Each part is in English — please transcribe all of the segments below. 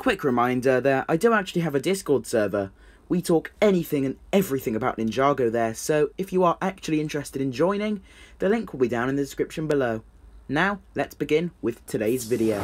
Quick reminder that I do actually have a Discord server. We talk anything and everything about Ninjago there, so if you are actually interested in joining, the link will be down in the description below. Now, let's begin with today's video.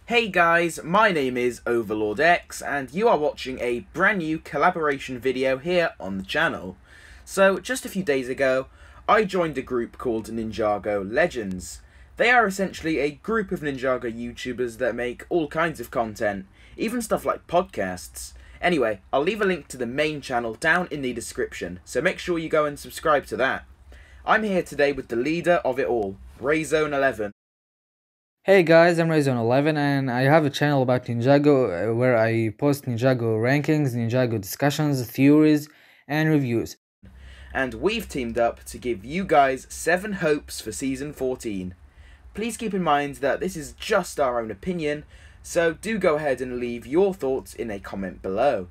Hey guys, my name is Overlord X, and you are watching a brand new collaboration video here on the channel. So, just a few days ago, I joined a group called Ninjago Legends. They are essentially a group of Ninjago YouTubers that make all kinds of content, even stuff like podcasts. Anyway, I'll leave a link to the main channel down in the description, so make sure you go and subscribe to that. I'm here today with the leader of it all, Rayzone11. Hey guys, I'm Rayzone11 and I have a channel about Ninjago where I post Ninjago rankings, Ninjago discussions, theories, and reviews. And we've teamed up to give you guys 7 hopes for Season 14. Please keep in mind that this is just our own opinion, so do go ahead and leave your thoughts in a comment below.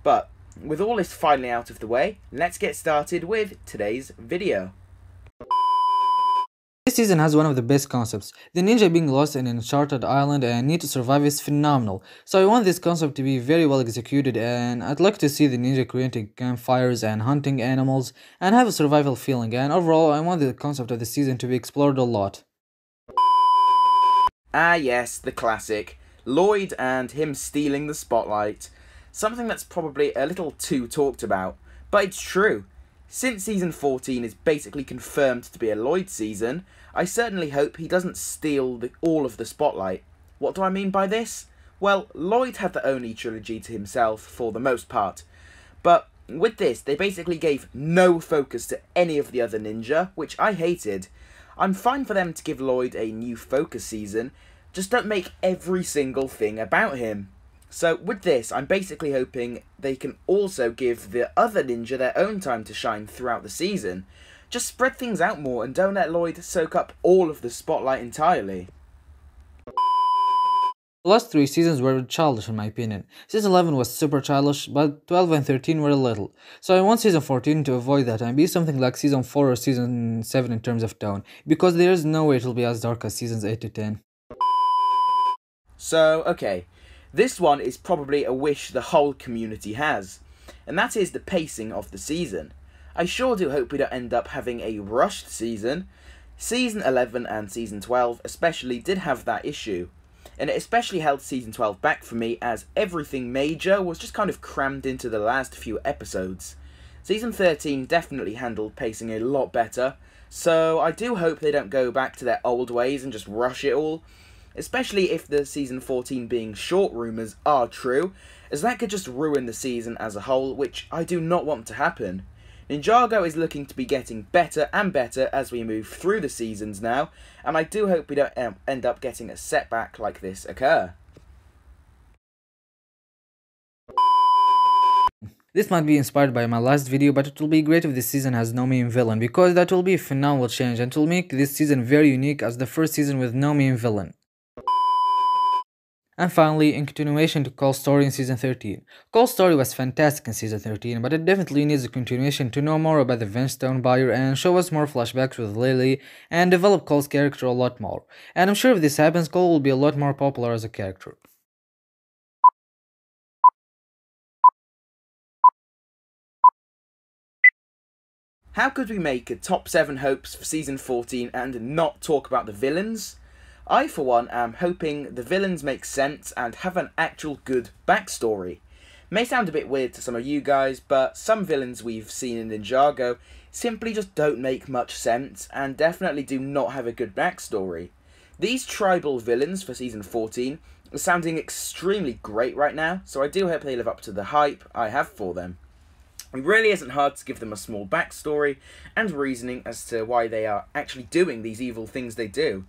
But, with all this finally out of the way, let's get started with today's video. This season has one of the best concepts. The ninja being lost in an uncharted island and need to survive is phenomenal. So I want this concept to be very well executed, and I'd like to see the ninja creating campfires and hunting animals and have a survival feeling, and overall I want the concept of the season to be explored a lot. Ah yes, the classic. Lloyd and him stealing the spotlight. Something that's probably a little too talked about, but it's true. Since Season 14 is basically confirmed to be a Lloyd season, I certainly hope he doesn't steal all of the spotlight. What do I mean by this? Well, Lloyd had the Oni trilogy to himself for the most part, but with this they basically gave no focus to any of the other ninja, which I hated. I'm fine for them to give Lloyd a new focus season, just don't make every single thing about him. So with this, I'm basically hoping they can also give the other ninja their own time to shine throughout the season. Just spread things out more and don't let Lloyd soak up all of the spotlight entirely. The last 3 seasons were childish in my opinion. Season 11 was super childish, but 12 and 13 were a little. So I want Season 14 to avoid that and be something like Season 4 or Season 7 in terms of tone, because there is no way it will be as dark as Seasons 8 to 10. So, okay. This one is probably a wish the whole community has, and that is the pacing of the season. I sure do hope we don't end up having a rushed season. Season 11 and Season 12 especially did have that issue, and it especially held Season 12 back for me as everything major was just kind of crammed into the last few episodes. Season 13 definitely handled pacing a lot better, so I do hope they don't go back to their old ways and just rush it all. Especially if the Season 14 being short rumours are true, as that could just ruin the season as a whole, which I do not want to happen. Ninjago is looking to be getting better and better as we move through the seasons now, and I do hope we don't end up getting a setback like this occur. This might be inspired by my last video, but it will be great if this season has no main villain, because that will be a phenomenal change and it will make this season very unique as the first season with no main villain. And finally, in continuation to Cole's story in Season 13. Cole's story was fantastic in Season 13, but it definitely needs a continuation to know more about the Venstone buyer and show us more flashbacks with Lily and develop Cole's character a lot more. And I'm sure if this happens, Cole will be a lot more popular as a character. How could we make a top 7 hopes for Season 14 and not talk about the villains? I, for one, am hoping the villains make sense and have an actual good backstory. May sound a bit weird to some of you guys, but some villains we've seen in Ninjago simply just don't make much sense and definitely do not have a good backstory. These tribal villains for Season 14 are sounding extremely great right now, so I do hope they live up to the hype I have for them. It really isn't hard to give them a small backstory and reasoning as to why they are actually doing these evil things they do.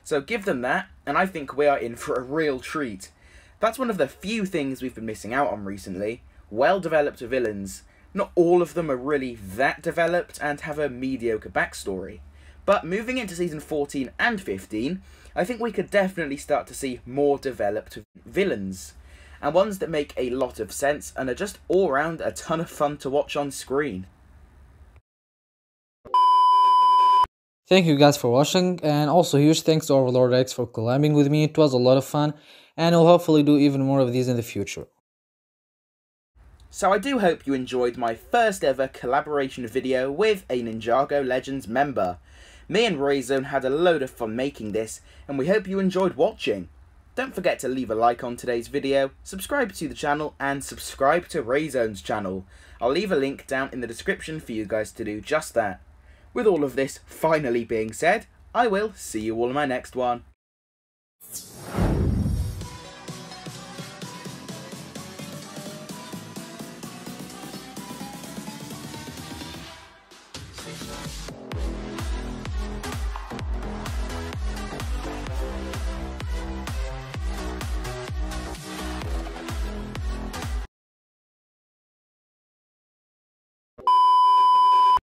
So give them that, and I think we are in for a real treat. That's one of the few things we've been missing out on recently. Well-developed villains. Not all of them are really that developed and have a mediocre backstory. But moving into Season 14 and 15, I think we could definitely start to see more developed villains. and ones that make a lot of sense and are just all round a ton of fun to watch on screen. Thank you guys for watching, and also huge thanks to Overlord X for collabing with me. It was a lot of fun, and we'll hopefully do even more of these in the future. So I do hope you enjoyed my first ever collaboration video with a Ninjago Legends member. Me and Rayzone had a load of fun making this, and we hope you enjoyed watching. Don't forget to leave a like on today's video, subscribe to the channel, and subscribe to Rayzone's channel. I'll leave a link down in the description for you guys to do just that. With all of this finally being said, I will see you all in my next one.